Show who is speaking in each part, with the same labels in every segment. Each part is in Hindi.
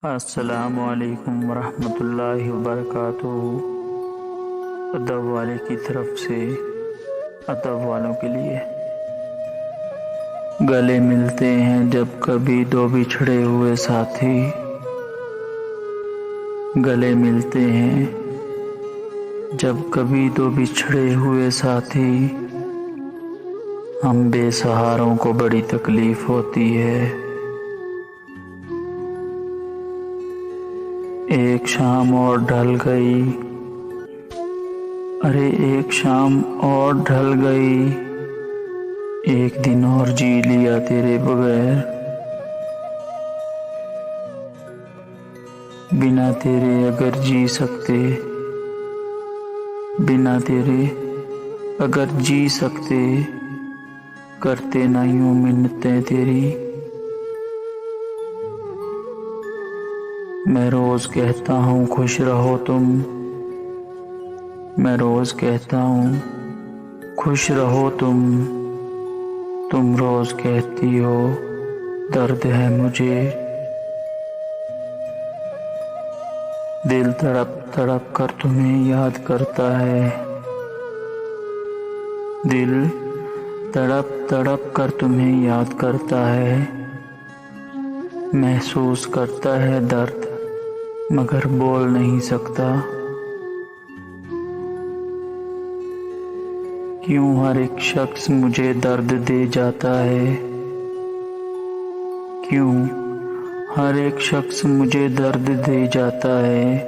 Speaker 1: अस्सलामु अलैकुम वरहमतुल्लाहि वबरकातुहू। अदब वाले की तरफ से अदब वालों के लिए। गले मिलते हैं जब कभी दो बिछड़े हुए साथी। गले मिलते हैं जब कभी दो बिछड़े हुए साथी। हम बेसहारों को बड़ी तकलीफ होती है। एक शाम और ढल गई, अरे एक शाम और ढल गई। एक दिन और जी लिया तेरे बगैर। बिना तेरे अगर जी सकते, बिना तेरे अगर जी सकते, करते ना यूं मिन्नतें तेरी। मैं रोज कहता हूँ खुश रहो तुम, मैं रोज कहता हूँ खुश रहो तुम रोज कहती हो दर्द है मुझे। दिल तड़प तड़प कर तुम्हें याद करता है, दिल तड़प तड़प कर तुम्हें याद करता है। महसूस करता है दर्द मगर बोल नहीं सकता। क्यों हर एक शख्स मुझे दर्द दे जाता है, क्यों हर एक शख्स मुझे दर्द दे जाता है।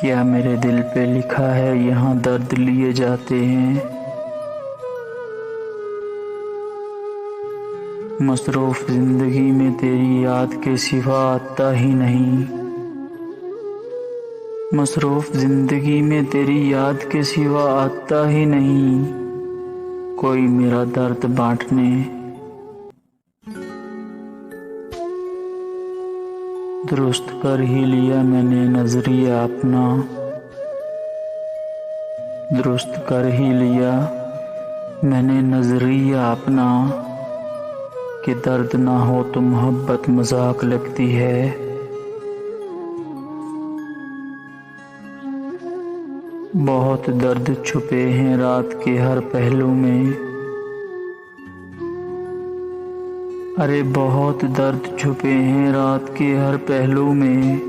Speaker 1: क्या मेरे दिल पे लिखा है यहाँ दर्द लिए जाते हैं। मसरूफ जिंदगी में तेरी याद के सिवा आता ही नहीं, मसरूफ जिंदगी में तेरी याद के सिवा आता ही नहीं। कोई मेरा दर्द बांटने, दुरुस्त कर ही लिया मैंने नजरिया अपना, दुरुस्त कर ही लिया मैंने नजरिया अपना। कि दर्द ना हो तो मोहब्बत मजाक लगती है। बहुत दर्द छुपे हैं रात के हर पहलू में, अरे बहुत दर्द छुपे हैं रात के हर पहलू में।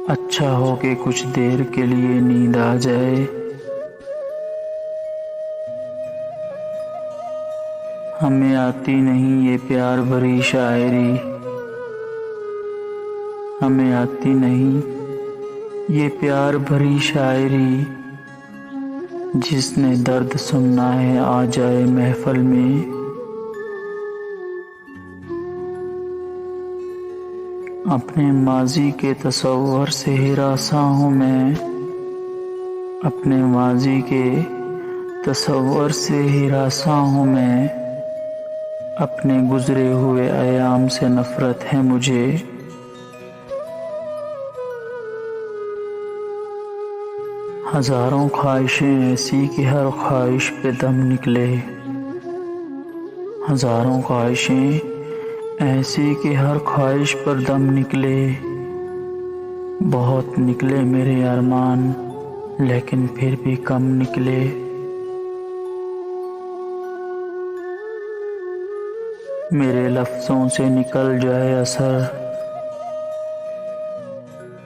Speaker 1: अच्छा हो के कुछ देर के लिए नींद आ जाए। हमें आती नहीं ये प्यार भरी शायरी, हमें आती नहीं ये प्यार भरी शायरी। जिसने दर्द सुनना है आ जाए महफिल में। अपने माजी के तसव्वुर से हिरासा हूँ मैं, अपने माजी के तसव्वुर से हिरासा हूँ मैं। अपने गुजरे हुए अयाम से नफरत है मुझे। हजारों ख्वाहिशें ऐसी कि हर ख्वाहिश पे दम निकले, हजारों ख्वाहिशें ऐसी कि हर ख्वाहिश पर दम निकले। बहुत निकले मेरे अरमान लेकिन फिर भी कम निकले। मेरे लफ्ज़ों से निकल जाए असर,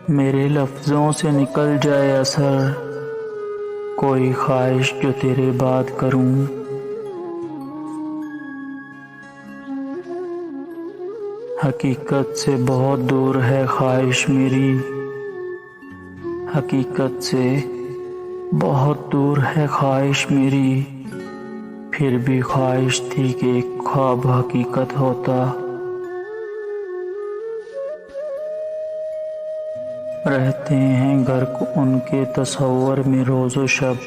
Speaker 1: मेरे लफ्ज़ों से निकल जाए असर। कोई ख्वाहिश जो तेरे बाद करूं। हकीकत से बहुत दूर है ख्वाहिश मेरी, हकीकत से बहुत दूर है ख्वाहिश मेरी। फिर भी ख्वाहिश थी कि एक ख्वाब हकीकत होता। रहते हैं गर्क उनके तसव्वुर में रोज़ो शब,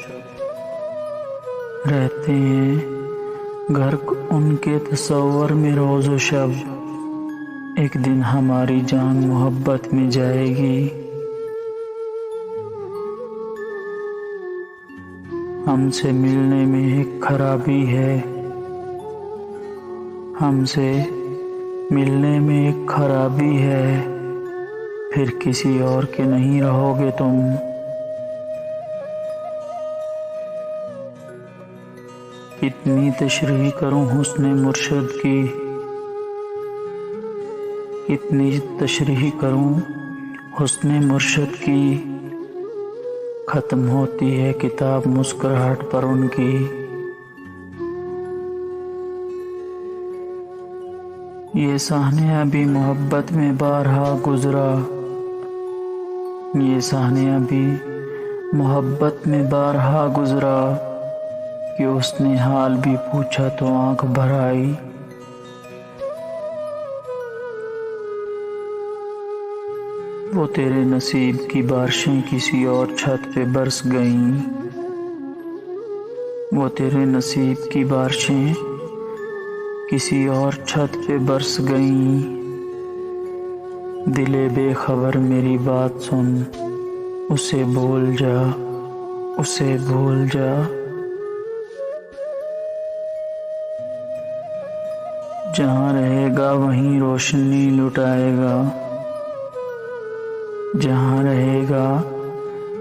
Speaker 1: रहते हैं गर्क उनके तसव्वुर में रोज़ो शब। एक दिन हमारी जान मोहब्बत में जाएगी। हमसे मिलने में एक खराबी है, हमसे मिलने में एक खराबी है, फिर किसी और के नहीं रहोगे तुम। कितनी तशरीह करूं हुस्न मुर्शद की, कितनी तशरीह करूं हुस्न मुर्शद की। ख़त्म होती है किताब मुस्कुराहट पर उनकी। ये साहनिया भी मोहब्बत में बारहा गुजरा, ये साहनिया भी मोहब्बत में बारहा गुजरा, कि उसने हाल भी पूछा तो आंख भर आई। वो तेरे नसीब की बारिशें किसी और छत पे बरस गईं, वो तेरे नसीब की बारिशें किसी और छत पे बरस गईं। दिले बेखबर मेरी बात सुन, उसे भूल जा, उसे भूल जा। जहाँ रहेगा वहीं रोशनी लुटाएगा, जहाँ रहेगा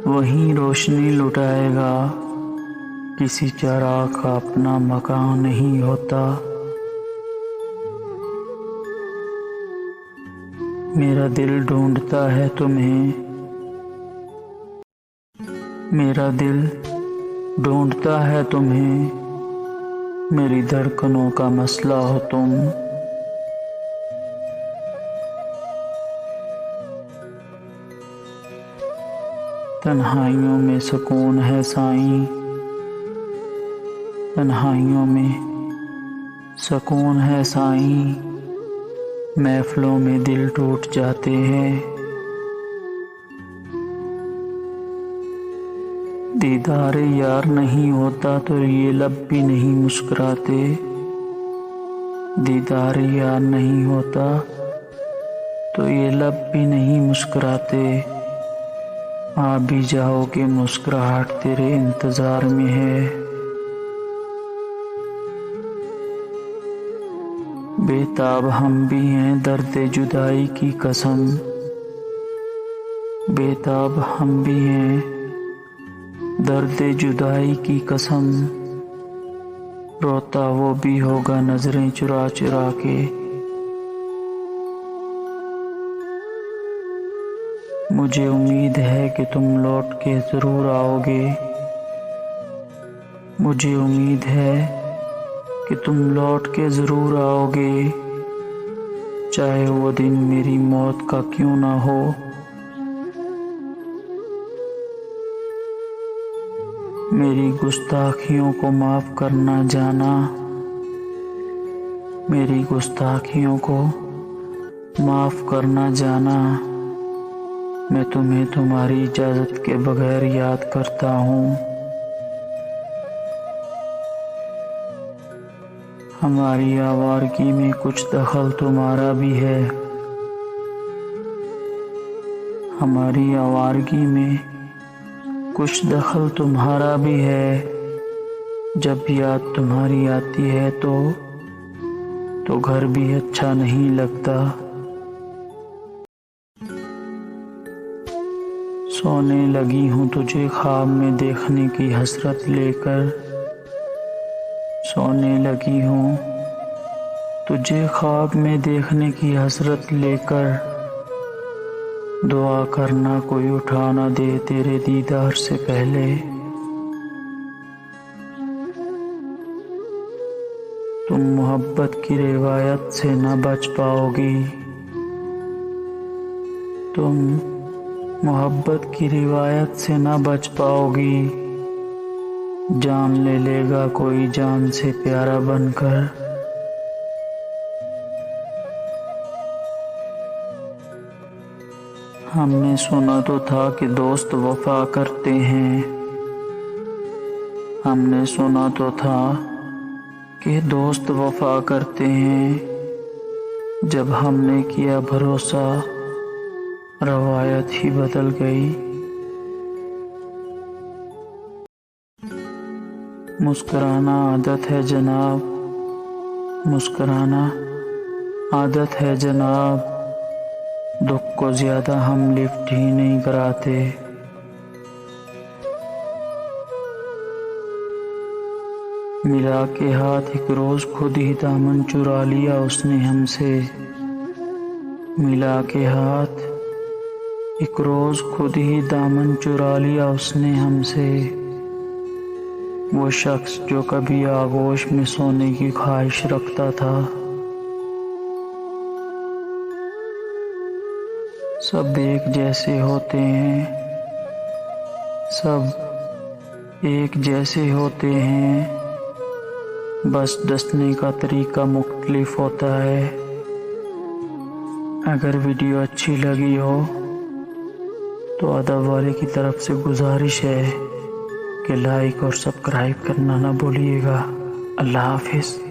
Speaker 1: वहीं रोशनी लुटाएगा। किसी चिराग का अपना मकान नहीं होता। मेरा दिल ढूंढता है तुम्हें, मेरा दिल ढूंढता है तुम्हें। मेरी धड़कनों का मसला हो तुम। तन्हाइयों में सुकून है साईं, तन्हाइयों में सुकून है साईं। महफिलों में दिल टूट जाते हैं। दीदार यार नहीं होता तो ये लब भी नहीं मुस्कुराते। दीदार यार नहीं होता तो ये लब भी नहीं मुस्कुराते। आ भी जाओगे मुस्कुराहट तेरे इंतजार में है। बेताब हम भी हैं दर्द जुदाई की कसम, बेताब हम भी हैं दर्द जुदाई की कसम। रोता वो भी होगा नजरें चुरा चुरा के। मुझे उम्मीद है कि तुम लौट के ज़रूर आओगे। मुझे उम्मीद है कि तुम लौट के ज़रूर आओगे। चाहे वो दिन मेरी मौत का क्यों ना हो। मेरी गुस्ताखियों को माफ़ करना जाना, मेरी गुस्ताखियों को माफ़ करना जाना। मैं तुम्हें तुम्हारी इजाज़त के बगैर याद करता हूँ। हमारी आवारगी में कुछ दखल तुम्हारा भी है। हमारी आवारगी में कुछ दखल तुम्हारा भी है। जब याद तुम्हारी आती है तो घर भी अच्छा नहीं लगता। सोने लगी हूँ तुझे ख्वाब में देखने की हसरत लेकर। सोने लगी हूँ तुझे ख्वाब में देखने की हसरत लेकर। दुआ करना कोई उठा ना दे तेरे दीदार से पहले। तुम मोहब्बत की रिवायत से ना बच पाओगी। तुम मोहब्बत की रिवायत से ना बच पाओगी। जान ले लेगा कोई जान से प्यारा बनकर। हमने सुना तो था कि दोस्त वफा करते हैं। हमने सुना तो था कि दोस्त वफा करते हैं। जब हमने किया भरोसा रवायत ही बदल गई। मुस्कुराना आदत है जनाब, मुस्कुराना आदत है जनाब, दुख को ज्यादा हम लिफ्ट ही नहीं कराते। मिला के हाथ एक रोज खुद ही दामन चुरा लिया उसने हमसे। मिला के हाथ एक रोज खुद ही दामन चुरा लिया उसने हमसे। वो शख्स जो कभी आगोश में सोने की ख्वाहिश रखता था। सब एक जैसे होते हैं, सब एक जैसे होते हैं, बस डसने का तरीका मुख्तलिफ होता है। अगर वीडियो अच्छी लगी हो तो अदब वाले की तरफ से गुजारिश है कि लाइक और सब्सक्राइब करना ना भूलिएगा। अल्लाह हाफिज़।